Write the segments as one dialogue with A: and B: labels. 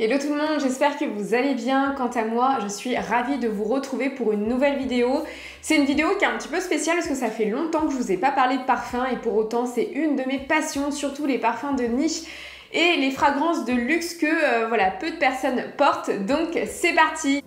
A: Hello tout le monde, j'espère que vous allez bien. Quant à moi, je suis ravie de vous retrouver pour une nouvelle vidéo. C'est une vidéo qui est un petit peu spéciale parce que ça fait longtemps que je vous ai pas parlé de parfum et pour autant c'est une de mes passions, surtout les parfums de niche et les fragrances de luxe que voilà, peu de personnes portent. Donc c'est parti!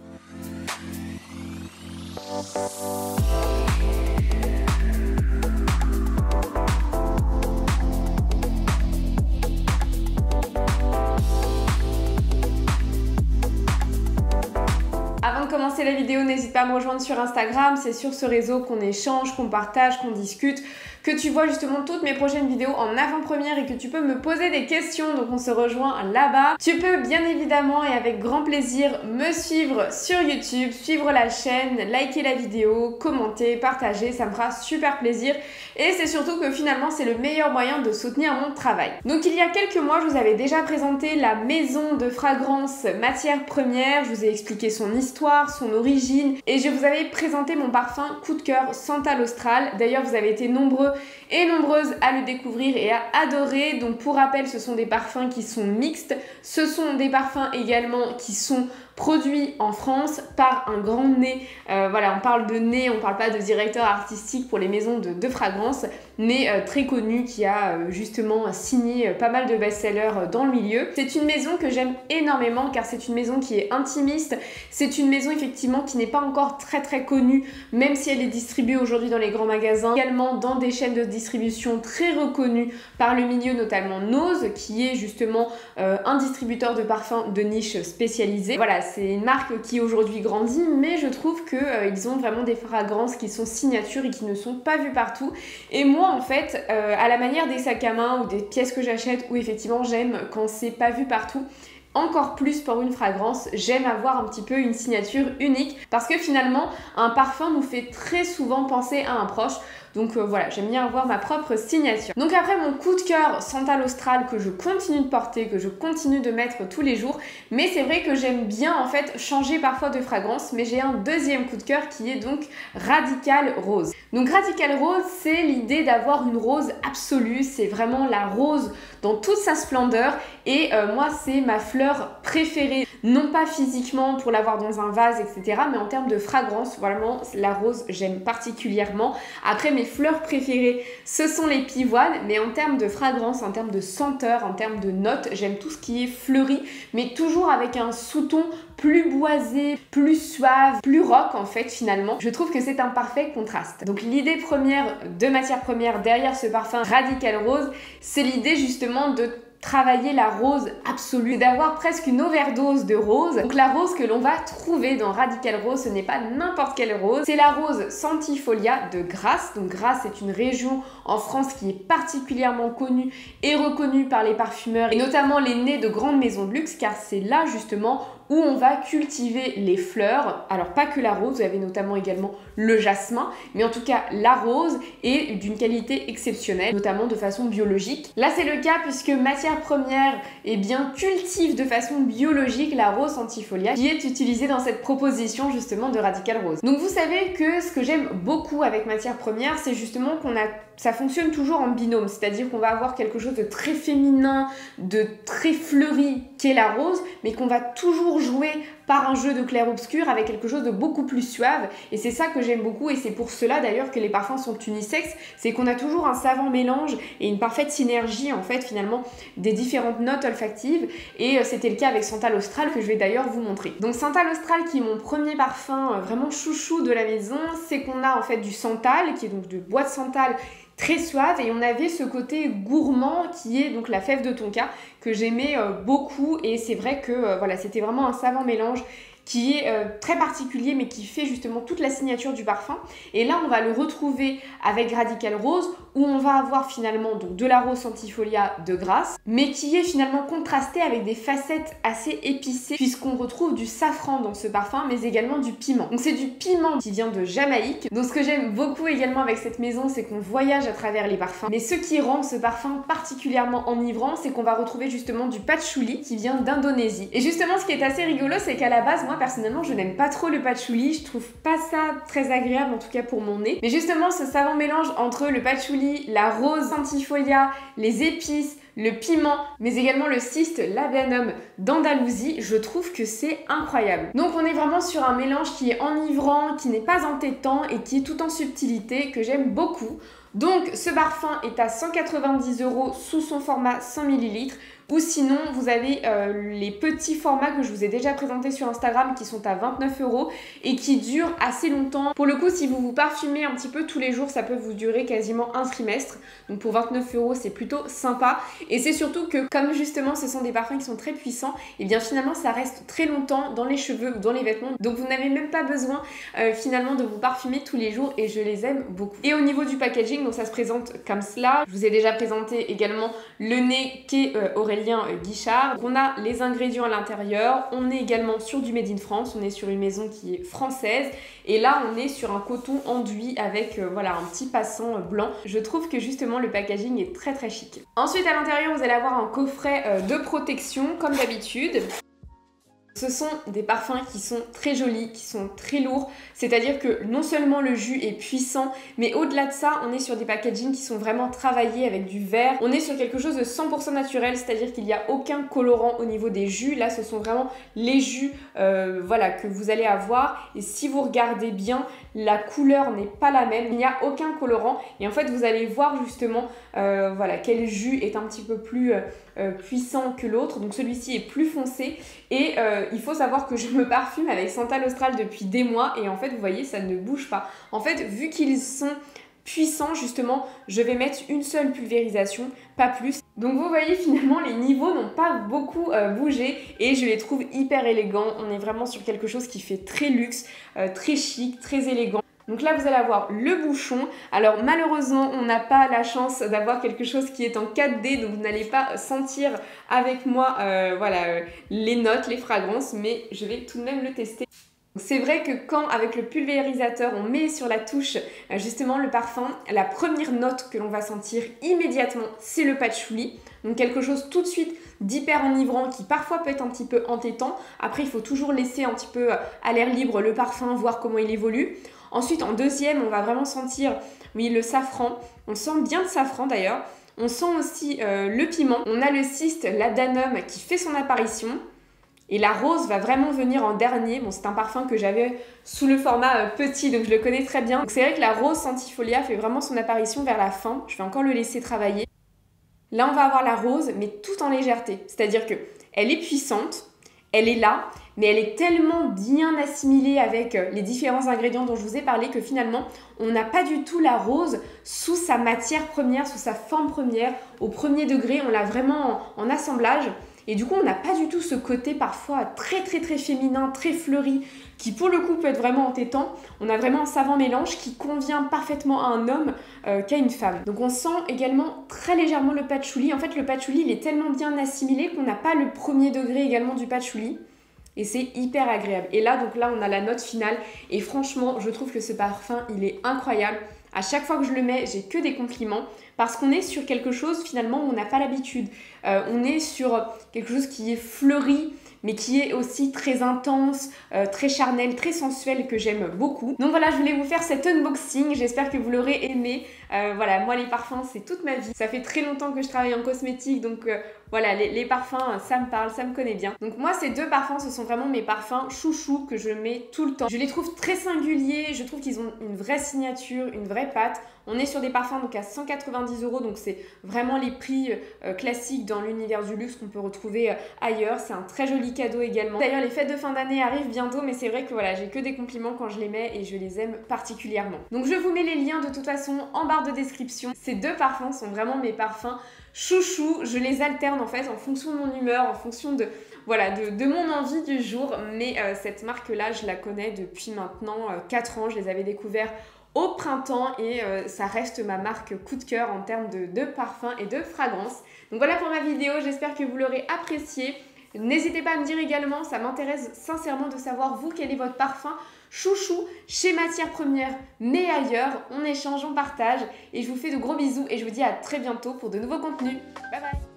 A: Avant de commencer la vidéo, n'hésite pas à me rejoindre sur Instagram, c'est sur ce réseau qu'on échange, qu'on partage, qu'on discute, que tu vois justement toutes mes prochaines vidéos en avant-première et que tu peux me poser des questions, donc on se rejoint là-bas. Tu peux bien évidemment et avec grand plaisir me suivre sur YouTube, suivre la chaîne, liker la vidéo, commenter, partager, ça me fera super plaisir et c'est surtout que finalement c'est le meilleur moyen de soutenir mon travail. Donc il y a quelques mois, je vous avais déjà présenté la maison de fragrance Matières Premières, je vous ai expliqué son histoire, son origine et je vous avais présenté mon parfum coup de cœur Santal Austral. D'ailleurs vous avez été nombreux et nombreuses à le découvrir et à adorer. Donc pour rappel, ce sont des parfums qui sont mixtes, ce sont des parfums également qui sont produit en France par un grand nez. Voilà, on parle de nez, on parle pas de directeur artistique pour les maisons de fragrance, mais très connu qui a justement signé pas mal de best-sellers dans le milieu. C'est une maison que j'aime énormément car c'est une maison qui est intimiste, c'est une maison effectivement qui n'est pas encore très connue, même si elle est distribuée aujourd'hui dans les grands magasins, également dans des chaînes de distribution très reconnues par le milieu, notamment Nose, qui est justement un distributeur de parfums de niche spécialisé. Voilà, c'est une marque qui aujourd'hui grandit, mais je trouve qu'ils ont vraiment des fragrances qui sont signatures et qui ne sont pas vues partout. Et moi, en fait, à la manière des sacs à main ou des pièces que j'achète, où effectivement j'aime quand c'est pas vu partout, encore plus pour une fragrance, j'aime avoir un petit peu une signature unique parce que finalement, un parfum nous fait très souvent penser à un proche. Donc voilà, j'aime bien avoir ma propre signature. Donc après mon coup de cœur Santal Austral que je continue de porter, que je continue de mettre tous les jours, mais c'est vrai que j'aime bien en fait changer parfois de fragrance, mais j'ai un deuxième coup de cœur qui est donc Radical Rose. Donc Radical Rose, c'est l'idée d'avoir une rose absolue, c'est vraiment la rose dans toute sa splendeur et moi c'est ma fleur préférée, non pas physiquement pour l'avoir dans un vase etc, mais en termes de fragrance, vraiment la rose j'aime particulièrement. Après mes fleurs préférées ce sont les pivoines, mais en termes de fragrance, en termes de senteur, en termes de notes, j'aime tout ce qui est fleuri, mais toujours avec un sous-ton plus boisé, plus suave, plus rock en fait finalement. Je trouve que c'est un parfait contraste. Donc l'idée première de Matières Premières derrière ce parfum Radical Rose, c'est l'idée justement de travailler la rose absolue, d'avoir presque une overdose de rose. Donc la rose que l'on va trouver dans Radical Rose, ce n'est pas n'importe quelle rose, c'est la rose Centifolia de Grasse. Donc Grasse est une région en France qui est particulièrement connue et reconnue par les parfumeurs et notamment les nez de grandes maisons de luxe car c'est là justement où on va cultiver les fleurs. Alors pas que la rose, vous avez notamment également le jasmin, mais en tout cas la rose est d'une qualité exceptionnelle, notamment de façon biologique. Là c'est le cas puisque Matières Premières cultive de façon biologique la rose Centifolia qui est utilisée dans cette proposition justement de Radical Rose. Donc vous savez que ce que j'aime beaucoup avec Matières Premières, c'est justement ça fonctionne toujours en binôme, c'est-à-dire qu'on va avoir quelque chose de très féminin, de très fleuri qu'est la rose, mais qu'on va toujours jouer par un jeu de clair-obscur avec quelque chose de beaucoup plus suave et c'est ça que j'aime beaucoup et c'est pour cela d'ailleurs que les parfums sont unisexes, c'est qu'on a toujours un savant mélange et une parfaite synergie en fait finalement des différentes notes olfactives et c'était le cas avec Santal Austral que je vais d'ailleurs vous montrer. Donc Santal Austral qui est mon premier parfum vraiment chouchou de la maison, c'est qu'on a en fait du santal qui est donc de bois de santal très suave et on avait ce côté gourmand qui est donc la fève de tonka que j'aimais beaucoup et c'est vrai que voilà, c'était vraiment un savant mélange qui est très particulier mais qui fait justement toute la signature du parfum et là on va le retrouver avec Radical Rose où on va avoir finalement donc de la rose Centifolia de Grasse mais qui est finalement contrasté avec des facettes assez épicées puisqu'on retrouve du safran dans ce parfum mais également du piment. Donc c'est du piment qui vient de Jamaïque. Donc ce que j'aime beaucoup également avec cette maison c'est qu'on voyage à travers les parfums mais ce qui rend ce parfum particulièrement enivrant c'est qu'on va retrouver justement du patchouli qui vient d'Indonésie. Et justement ce qui est assez rigolo c'est qu'à la base moi personnellement je n'aime pas trop le patchouli, je trouve pas ça très agréable en tout cas pour mon nez. Mais justement ce savant mélange entre le patchouli, la rose Centifolia, les épices, le piment, mais également le cyste labdanum d'Andalousie, je trouve que c'est incroyable. Donc on est vraiment sur un mélange qui est enivrant, qui n'est pas entêtant et qui est tout en subtilité, que j'aime beaucoup. Donc ce parfum est à 190 € sous son format 100 ml. Ou sinon, vous avez les petits formats que je vous ai déjà présentés sur Instagram qui sont à 29 € et qui durent assez longtemps. Pour le coup, si vous vous parfumez un petit peu tous les jours, ça peut vous durer quasiment un trimestre. Donc pour 29 €, c'est plutôt sympa. Et c'est surtout que comme justement ce sont des parfums qui sont très puissants, et bien finalement ça reste très longtemps dans les cheveux ou dans les vêtements. Donc vous n'avez même pas besoin finalement de vous parfumer tous les jours et je les aime beaucoup. Et au niveau du packaging, donc ça se présente comme cela. Je vous ai déjà présenté également le nez qu'est Aurélien Guichard. Donc on a les ingrédients à l'intérieur, on est également sur du Made in France, on est sur une maison qui est française et là on est sur un coton enduit avec voilà un petit passant blanc. Je trouve que justement le packaging est très très chic. Ensuite à l'intérieur vous allez avoir un coffret de protection comme d'habitude. Ce sont des parfums qui sont très jolis, qui sont très lourds, c'est-à-dire que non seulement le jus est puissant, mais au-delà de ça, on est sur des packagings qui sont vraiment travaillés avec du verre. On est sur quelque chose de 100% naturel, c'est-à-dire qu'il n'y a aucun colorant au niveau des jus. Là, ce sont vraiment les jus voilà, que vous allez avoir. Et si vous regardez bien, la couleur n'est pas la même, il n'y a aucun colorant. Et en fait, vous allez voir justement voilà, quel jus est un petit peu plus puissant que l'autre. Donc celui-ci est plus foncé et il faut savoir que je me parfume avec Santal Austral depuis des mois et en fait vous voyez ça ne bouge pas. En fait vu qu'ils sont puissants justement je vais mettre une seule pulvérisation, pas plus. Donc vous voyez finalement les niveaux n'ont pas beaucoup bougé et je les trouve hyper élégants. On est vraiment sur quelque chose qui fait très luxe, très chic, très élégant. Donc là vous allez avoir le bouchon. Alors malheureusement on n'a pas la chance d'avoir quelque chose qui est en 4D, donc vous n'allez pas sentir avec moi voilà, les notes, les fragrances, mais je vais tout de même le tester. C'est vrai que quand avec le pulvérisateur on met sur la touche justement le parfum, la première note que l'on va sentir immédiatement c'est le patchouli. Donc quelque chose tout de suite d'hyper enivrant qui parfois peut être un petit peu entêtant. Après il faut toujours laisser un petit peu à l'air libre le parfum, voir comment il évolue. Ensuite en deuxième on va vraiment sentir oui, le safran. On sent bien le safran d'ailleurs. On sent aussi le piment. On a le cyste labdanum qui fait son apparition. Et la rose va vraiment venir en dernier. Bon, c'est un parfum que j'avais sous le format petit, donc je le connais très bien. Donc c'est vrai que la rose Centifolia fait vraiment son apparition vers la fin. Je vais encore le laisser travailler. Là, on va avoir la rose, mais tout en légèreté. C'est-à-dire que elle est puissante, elle est là, mais elle est tellement bien assimilée avec les différents ingrédients dont je vous ai parlé que finalement, on n'a pas du tout la rose sous sa matière première, sous sa forme première, au premier degré. On l'a vraiment en assemblage. Et du coup, on n'a pas du tout ce côté parfois très féminin, très fleuri, qui pour le coup peut être vraiment entêtant. On a vraiment un savant mélange qui convient parfaitement à un homme qu'à une femme. Donc on sent également très légèrement le patchouli. En fait, le patchouli, il est tellement bien assimilé qu'on n'a pas le premier degré également du patchouli. Et c'est hyper agréable. Et là, donc là, on a la note finale. Et franchement, je trouve que ce parfum, il est incroyable. À chaque fois que je le mets, j'ai que des compliments parce qu'on est sur quelque chose finalement où on n'a pas l'habitude. On est sur quelque chose qui est fleuri, mais qui est aussi très intense, très charnel, très sensuel, que j'aime beaucoup. Donc voilà, je voulais vous faire cet unboxing, j'espère que vous l'aurez aimé. Voilà, moi les parfums, c'est toute ma vie. Ça fait très longtemps que je travaille en cosmétique, donc voilà, les parfums, ça me parle, ça me connaît bien. Donc moi, ces deux parfums, ce sont vraiment mes parfums chouchous que je mets tout le temps. Je les trouve très singuliers, je trouve qu'ils ont une vraie signature, une vraie patte. On est sur des parfums donc à 190 €, donc c'est vraiment les prix classiques dans l'univers du luxe qu'on peut retrouver ailleurs. C'est un très joli cadeau également. D'ailleurs, les fêtes de fin d'année arrivent bientôt, mais c'est vrai que voilà, j'ai que des compliments quand je les mets et je les aime particulièrement. Donc je vous mets les liens de toute façon en barre de description. Ces deux parfums sont vraiment mes parfums chouchous. Je les alterne en fait en fonction de mon humeur, en fonction de voilà, de mon envie du jour. Mais cette marque-là, je la connais depuis maintenant 4 ans. Je les avais découverts au printemps et ça reste ma marque coup de cœur en termes de parfum et de fragrance. Donc voilà pour ma vidéo, j'espère que vous l'aurez appréciée. N'hésitez pas à me dire également, ça m'intéresse sincèrement de savoir vous quel est votre parfum chouchou chez Matières Premières mais ailleurs. On échange, on partage et je vous fais de gros bisous et je vous dis à très bientôt pour de nouveaux contenus. Bye bye.